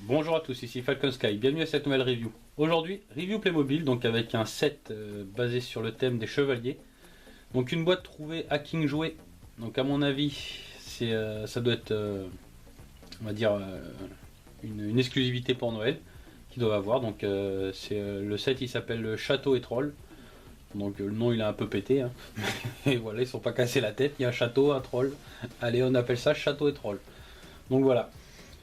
Bonjour à tous, ici Falcon Sky, bienvenue à cette nouvelle review. Aujourd'hui, review Playmobil, donc avec un set basé sur le thème des chevaliers. Donc une boîte trouvée à King Jouet. Donc à mon avis, ça doit être, on va dire, une exclusivité pour Noël qu'ils doivent avoir. Donc le set, il s'appelle Château et Troll. Donc le nom il est un peu pété, hein. Et voilà, ils sont pas cassés la tête, il y a un château, un troll. Allez, on appelle ça Château et Troll. Donc voilà.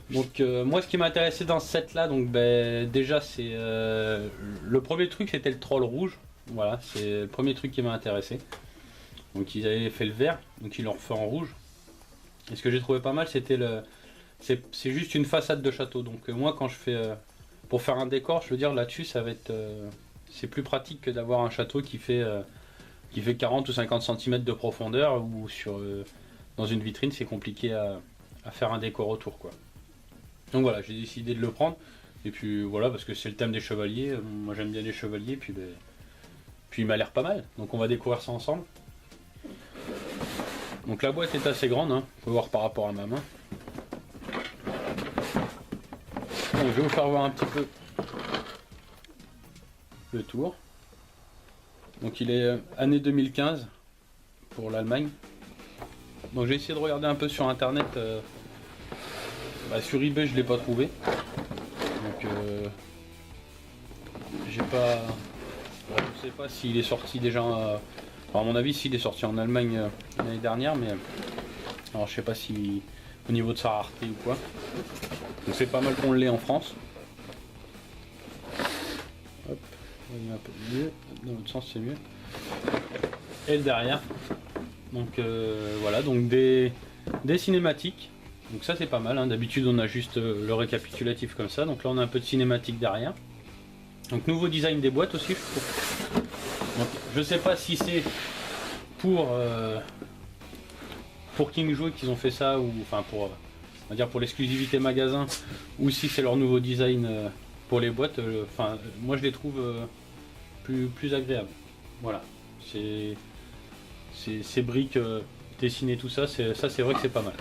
Donc moi ce qui m'a intéressé dans ce set là, donc déjà c'est le premier truc, c'était le troll rouge. Voilà, c'est le premier truc qui m'a intéressé. Donc ils avaient fait le vert, donc ils l'ont refait en rouge. Et ce que j'ai trouvé pas mal, c'était c'est juste une façade de château. Donc moi quand je fais pour faire un décor, je veux dire là-dessus ça va être c'est plus pratique que d'avoir un château qui fait 40 ou 50 cm de profondeur, ou dans une vitrine c'est compliqué à faire un décor autour, quoi. Donc voilà, j'ai décidé de le prendre. Et puis voilà, parce que c'est le thème des chevaliers. Moi j'aime bien les chevaliers. Puis il m'a l'air pas mal. Donc on va découvrir ça ensemble. Donc la boîte est assez grande, hein. On peut voir par rapport à ma main. Donc je vais vous faire voir un petit peu le tour. Donc il est année 2015 pour l'Allemagne. Donc j'ai essayé de regarder un peu sur internet. Sur eBay je l'ai pas trouvé. Donc j'ai pas. Je sais pas s'il est sorti déjà. À mon avis, s'il est sorti en Allemagne l'année dernière, mais alors je sais pas si au niveau de sa rareté ou quoi. Donc c'est pas mal qu'on l'ait en France. Hop, on va un peu mieux. Dans l'autre sens c'est mieux. Et le derrière. Donc voilà, donc des cinématiques. Donc ça c'est pas mal, hein. D'habitude on a juste le récapitulatif comme ça, donc là on a un peu de cinématique derrière. Donc nouveau design des boîtes aussi, je trouve. Donc, je sais pas si c'est pour King Jouet qu'ils ont fait ça, ou enfin on va dire pour l'exclusivité magasin, ou si c'est leur nouveau design pour les boîtes. Moi je les trouve plus agréables. Voilà, ces briques dessinées, tout ça, c'est vrai que c'est pas mal.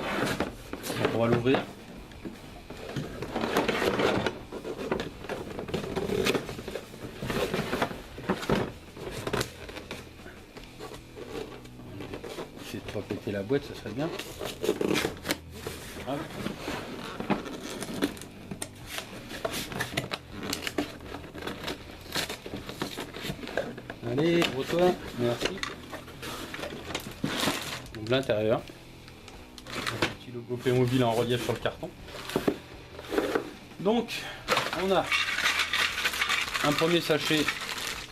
Donc on va l'ouvrir. Essayer de pas péter la boîte, ça serait bien. Hop. Allez, ouvre-toi, merci. Donc l'intérieur. Un petit logo Playmobil en relief sur le carton. Donc on a un premier sachet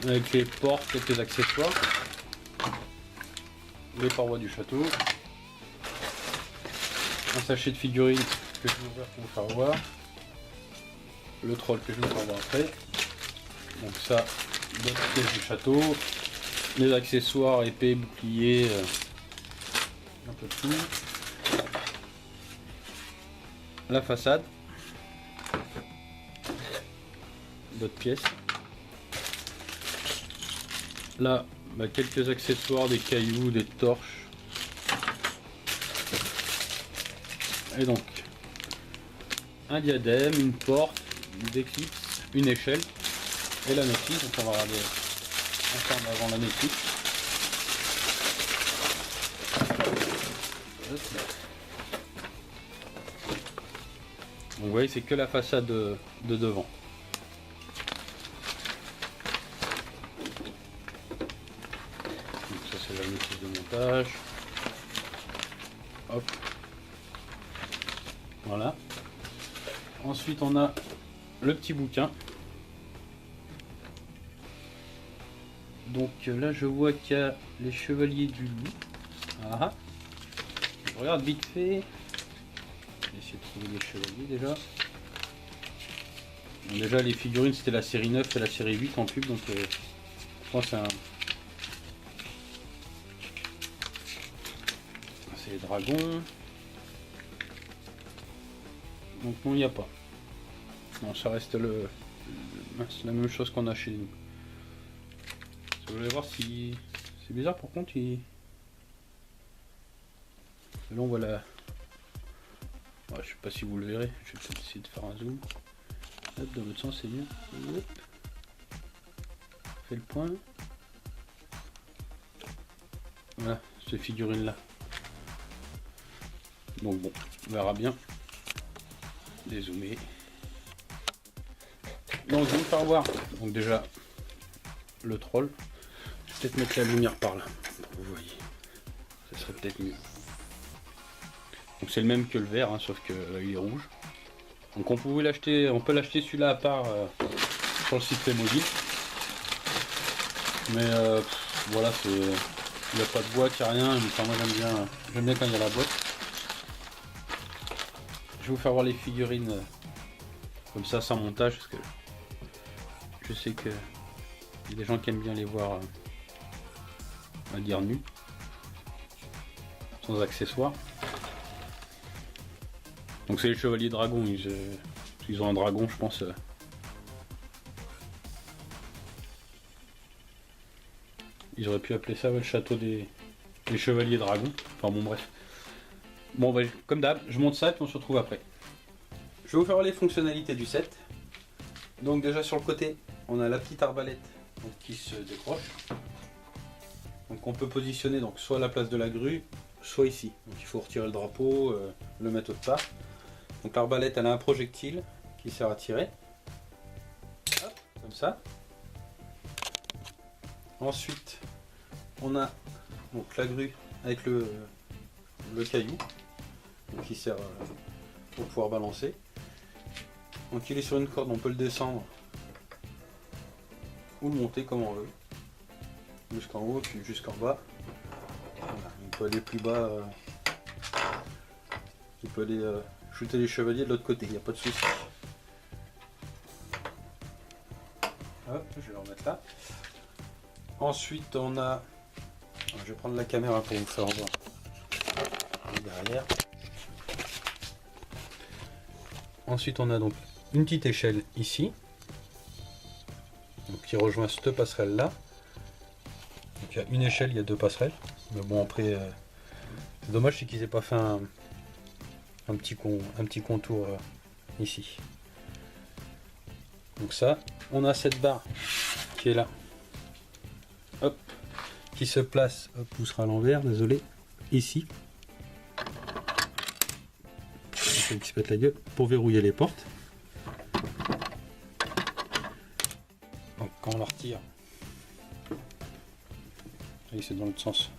avec les portes, quelques accessoires, les parois du château, un sachet de figurines que je vais ouvrir pour vous faire voir, le troll que je vais vous faire voir après. Donc ça, d'autres pièces du château, les accessoires, épées, boucliers, un peu de tout. La façade, d'autres pièces. Là, quelques accessoires, des cailloux, des torches. Et donc, un diadème, une porte, des clips, une échelle et la notice. Donc on va regarder ensemble avant la notice. Donc vous voyez, c'est que la façade de devant. Donc ça c'est la notice de montage. Hop. Voilà. Ensuite on a le petit bouquin. Donc là je vois qu'il y a les chevaliers du loup. Ah. Je regarde vite fait. Je vais essayer de trouver les chevaliers déjà. Donc déjà les figurines c'était la série 9 et la série 8 en pub, donc je pense que c'est les dragons. Donc non, il n'y a pas. Non, ça reste c'est la même chose qu'on a chez nous. Vous voulez voir si c'est bizarre, par contre là on voit la... Ouais, je sais pas si vous le verrez, je vais peut-être essayer de faire un zoom. Hop, dans l'autre sens c'est mieux. Hop. Fait le point. Voilà, cette figurine là. Donc bon, on verra bien. Dézoomer. Donc je vais vous faire voir. Donc déjà le troll. Je vais peut-être mettre la lumière par là pour que vous voyez. Ça serait peut-être mieux. Donc c'est le même que le vert, hein, sauf que il est rouge. Donc on peut l'acheter celui-là à part sur le site Playmobil. Mais voilà, il n'y a pas de boîte, il n'y a rien. Enfin, moi j'aime bien quand il y a la boîte. Je vais vous faire voir les figurines comme ça sans montage parce que je sais que il y a des gens qui aiment bien les voir on va dire nus, sans accessoires. Donc c'est les chevaliers dragons, ils ont un dragon je pense. Ils auraient pu appeler ça le château des chevaliers dragons. Enfin bon bref. Bon bah, comme d'hab, je monte ça et puis on se retrouve après. Je vais vous faire voir les fonctionnalités du set. Donc déjà sur le côté, on a la petite arbalète donc, qui se décroche. Donc on peut positionner donc, soit à la place de la grue, soit ici. Donc il faut retirer le drapeau, le mettre autre part. Donc l'arbalète elle a un projectile qui sert à tirer. Hop, comme ça. Ensuite, on a donc la grue avec le caillou donc, qui sert pour pouvoir balancer. Donc il est sur une corde, on peut le descendre ou le monter comme on veut. Jusqu'en haut puis jusqu'en bas. Voilà, on peut aller plus bas. On peut aller shooter les chevaliers de l'autre côté, il n'y a pas de souci. Hop, je vais le remettre là. Ensuite on a. Je vais prendre la caméra pour vous faire voir. Derrière. Ensuite on a donc une petite échelle ici. Donc qui rejoint cette passerelle là. Donc il y a une échelle, il y a deux passerelles. Mais bon après c'est dommage c'est qu'ils aient pas fait un petit contour ici. Donc ça, on a cette barre qui est là. Hop, qui se place, hop, poussera à l'envers, désolé, ici. Qui se pète la gueule pour verrouiller les portes. Donc quand on la retire, et c'est dans l'autre sens,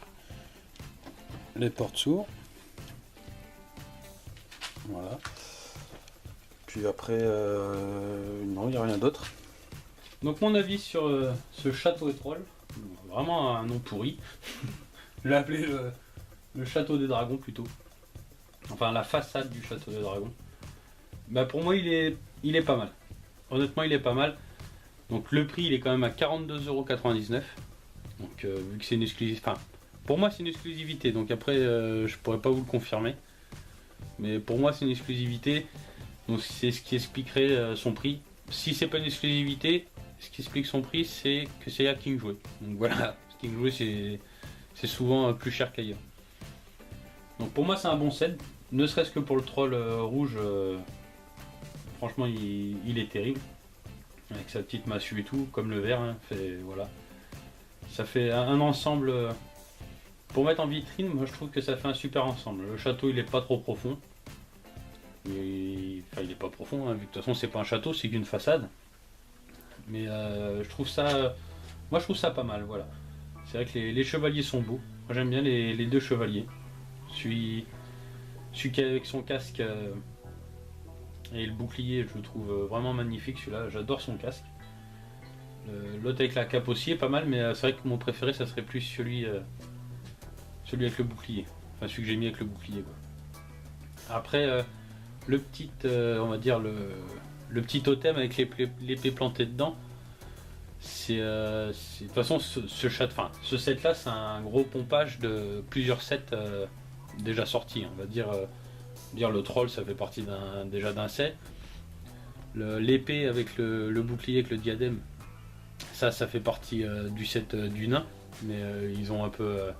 les portes s'ouvrent. Voilà. Puis après, non, il n'y a rien d'autre. Donc mon avis sur ce château et troll, vraiment un nom pourri. Je l'ai appelé le château des dragons plutôt. Enfin la façade du château des dragons. Bah pour moi il est pas mal. Honnêtement il est pas mal. Donc le prix il est quand même à 42,99 €. Donc vu que c'est une exclusivité. Enfin pour moi c'est une exclusivité. Donc après je pourrais pas vous le confirmer. Mais pour moi c'est une exclusivité. Donc c'est ce qui expliquerait son prix. Si c'est pas une exclusivité, ce qui explique son prix c'est que c'est Hacking Jouet. Donc voilà, Hacking Jouet c'est souvent plus cher qu'ailleurs. Donc pour moi c'est un bon set. Ne serait-ce que pour le troll rouge, franchement il est terrible. Avec sa petite massue et tout, comme le vert, hein, voilà. Ça fait un ensemble. Pour mettre en vitrine, moi je trouve que ça fait un super ensemble. Le château il est pas trop profond. Il est pas profond, hein, vu que de toute façon c'est pas un château, c'est qu'une façade. Mais je trouve ça. Moi je trouve ça pas mal, voilà. C'est vrai que les chevaliers sont beaux. Moi j'aime bien les deux chevaliers. Celui qui est avec son casque et le bouclier, je le trouve vraiment magnifique celui-là, j'adore son casque. L'autre avec la cape aussi est pas mal, mais c'est vrai que mon préféré ça serait plus celui avec le bouclier. Enfin celui que j'ai mis avec le bouclier quoi. Après le petit on va dire le petit totem avec l'épée plantée dedans, de toute façon ce set là c'est un gros pompage de plusieurs sets déjà sortis, on va dire le troll ça fait partie déjà d'un set. L'épée avec le bouclier avec le diadème, ça fait partie du set du nain, mais ils ont un peu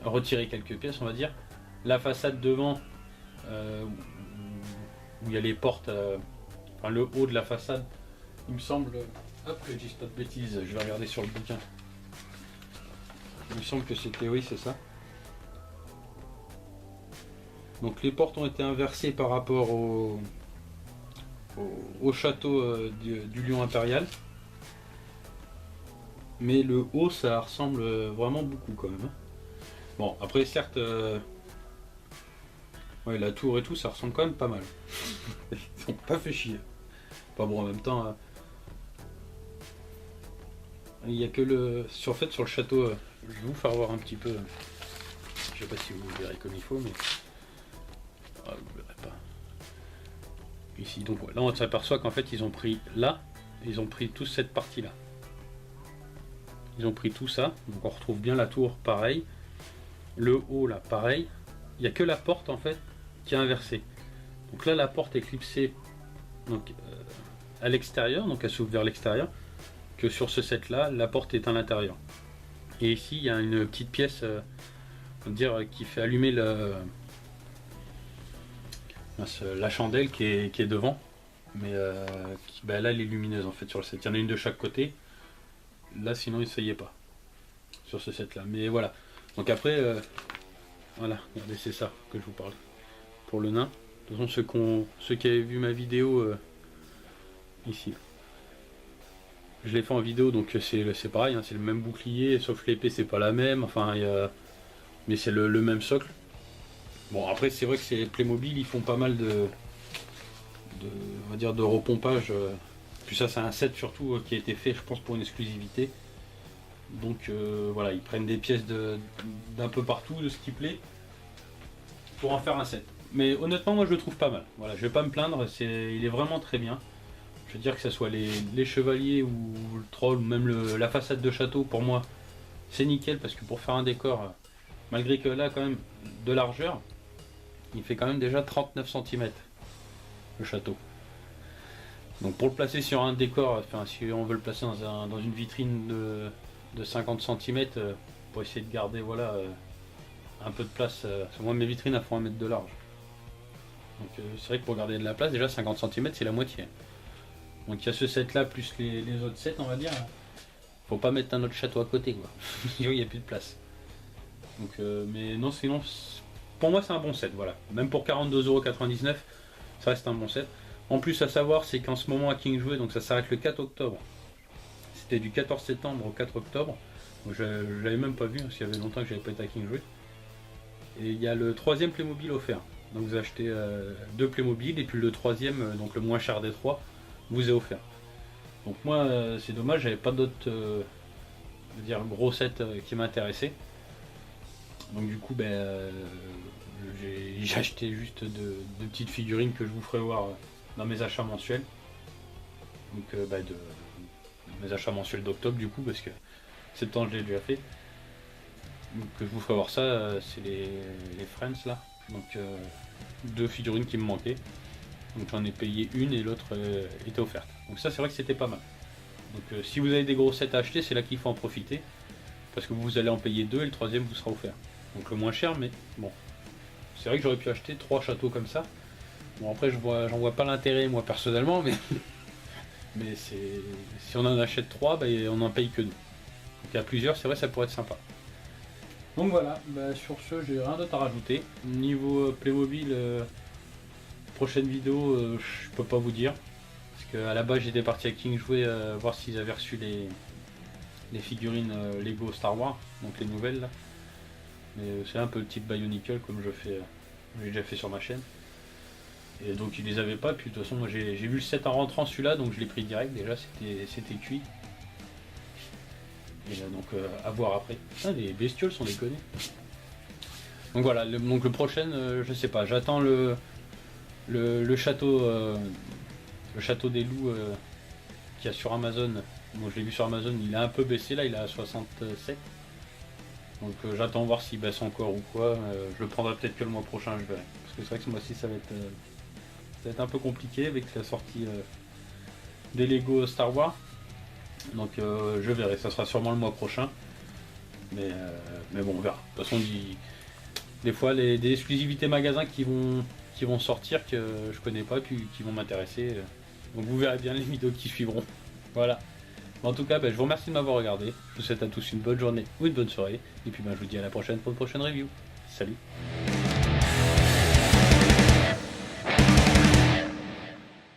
retiré quelques pièces on va dire. La façade devant où il y a les portes enfin le haut de la façade, il me semble, hop que je dise pas de bêtises, je vais regarder sur le bouquin. Il me semble que c'était, oui c'est ça. Donc les portes ont été inversées par rapport au château du Lion Impérial. Mais le haut ça ressemble vraiment beaucoup quand même. Bon après certes, ouais, la tour et tout ça ressemble quand même pas mal. Ils ont pas fait chier. Pas bon en même temps. Il n'y a que le. Sur le château, je vais vous faire voir un petit peu. Je sais pas si vous verrez comme il faut, mais. Ah, vous verrez pas. Ici, donc là on s'aperçoit qu'en fait ils ont pris là, ils ont pris toute cette partie là. Ils ont pris tout ça, donc on retrouve bien la tour pareil. Le haut là pareil. Il n'y a que la porte en fait qui est inversée. Donc là la porte est clipsée donc, à l'extérieur, donc elle s'ouvre vers l'extérieur. Que sur ce set là, la porte est à l'intérieur. Et ici il y a une petite pièce on va dire, qui fait allumer la chandelle qui est devant. Mais là elle est lumineuse en fait sur le set. Il y en a une de chaque côté. Là sinon ça y est pas. Sur ce set là. Mais voilà. Donc après, voilà, regardez c'est ça que je vous parle. Pour le nain. De toute façon ceux qui avaient vu ma vidéo ici. Je l'ai fait en vidéo donc c'est pareil, hein, c'est le même bouclier, sauf l'épée c'est pas la même, enfin mais c'est le même socle. Bon après c'est vrai que c'est Playmobil, ils font pas mal on va dire de repompage. Puis ça c'est un set surtout qui a été fait je pense pour une exclusivité. Donc voilà, ils prennent des pièces d'un peu partout de ce qui plaît pour en faire un set. Mais honnêtement moi je le trouve pas mal. Voilà, je vais pas me plaindre, il est vraiment très bien. Je veux dire que ce soit les chevaliers ou le troll ou même la façade de château, pour moi c'est nickel parce que pour faire un décor, malgré que là quand même de largeur, il fait quand même déjà 39 cm le château. Donc pour le placer sur un décor, enfin si on veut le placer dans une vitrine de 50 cm pour essayer de garder voilà un peu de place, moi mes vitrines elles font 1 mètre de large. Donc c'est vrai que pour garder de la place déjà 50 cm c'est la moitié. Donc il y a ce set là plus les autres sets on va dire. Faut pas mettre un autre château à côté quoi. Il n'y a plus de place. Donc mais non sinon pour moi c'est un bon set voilà. Même pour 42,99 €, ça reste un bon set. En plus à savoir c'est qu'en ce moment à King Jouet, donc ça s'arrête le 4 octobre. C'était du 14 septembre au 4 octobre. Donc je l'avais même pas vu parce qu'il y avait longtemps que j'avais pas été à King Jouet. Et il y a le 3e Playmobil offert. Donc vous achetez 2 Playmobil et puis le 3e, donc le moins cher des 3, vous est offert. Donc moi c'est dommage, j'avais pas d'autres gros sets qui m'intéressaient. Donc du coup j'ai acheté juste de petites figurines que je vous ferai voir dans mes achats mensuels. Donc de mes achats mensuels d'octobre du coup parce que septembre je l'ai déjà fait. Donc je vous ferai voir ça, c'est les Friends là. Donc 2 figurines qui me manquaient. Donc j'en ai payé une et l'autre était offerte. Donc ça c'est vrai que c'était pas mal. Donc si vous avez des gros sets à acheter, c'est là qu'il faut en profiter. Parce que vous allez en payer 2 et le 3e vous sera offert. Donc le moins cher mais bon. C'est vrai que j'aurais pu acheter 3 châteaux comme ça. Bon après j'en vois pas l'intérêt moi personnellement mais mais si on en achète 3, on n'en paye que 2. Donc à plusieurs c'est vrai ça pourrait être sympa. Donc voilà, sur ce j'ai rien d'autre à rajouter. Niveau Playmobil, prochaine vidéo je peux pas vous dire. Parce qu'à la base j'étais parti à King Jouet voir s'ils avaient reçu les figurines Lego Star Wars, donc les nouvelles là. Mais c'est un peu le type Bionicle comme j'ai déjà fait sur ma chaîne. Et donc ils les avaient pas, puis de toute façon moi j'ai vu le set en rentrant celui-là, donc je l'ai pris direct, déjà c'était cuit. Et là, donc à voir après. Putain, les bestioles sont déconnées. Donc voilà, donc le prochain, je sais pas, j'attends le château des loups qu'il y a sur Amazon. Bon, je l'ai vu sur Amazon, il a un peu baissé là, il est à 67. Donc j'attends voir s'il baisse encore ou quoi. Je le prendrai peut-être que le mois prochain, je verrai. Parce que c'est vrai que ce mois-ci ça va être un peu compliqué avec la sortie des Lego Star Wars. Donc je verrai, ça sera sûrement le mois prochain. Mais bon, on verra. De toute façon, des fois, des exclusivités magasins qui vont sortir que je connais pas, puis qui vont m'intéresser. Donc vous verrez bien les vidéos qui suivront. Voilà. En tout cas, je vous remercie de m'avoir regardé. Je vous souhaite à tous une bonne journée ou une bonne soirée. Et puis je vous dis à la prochaine pour une prochaine review. Salut.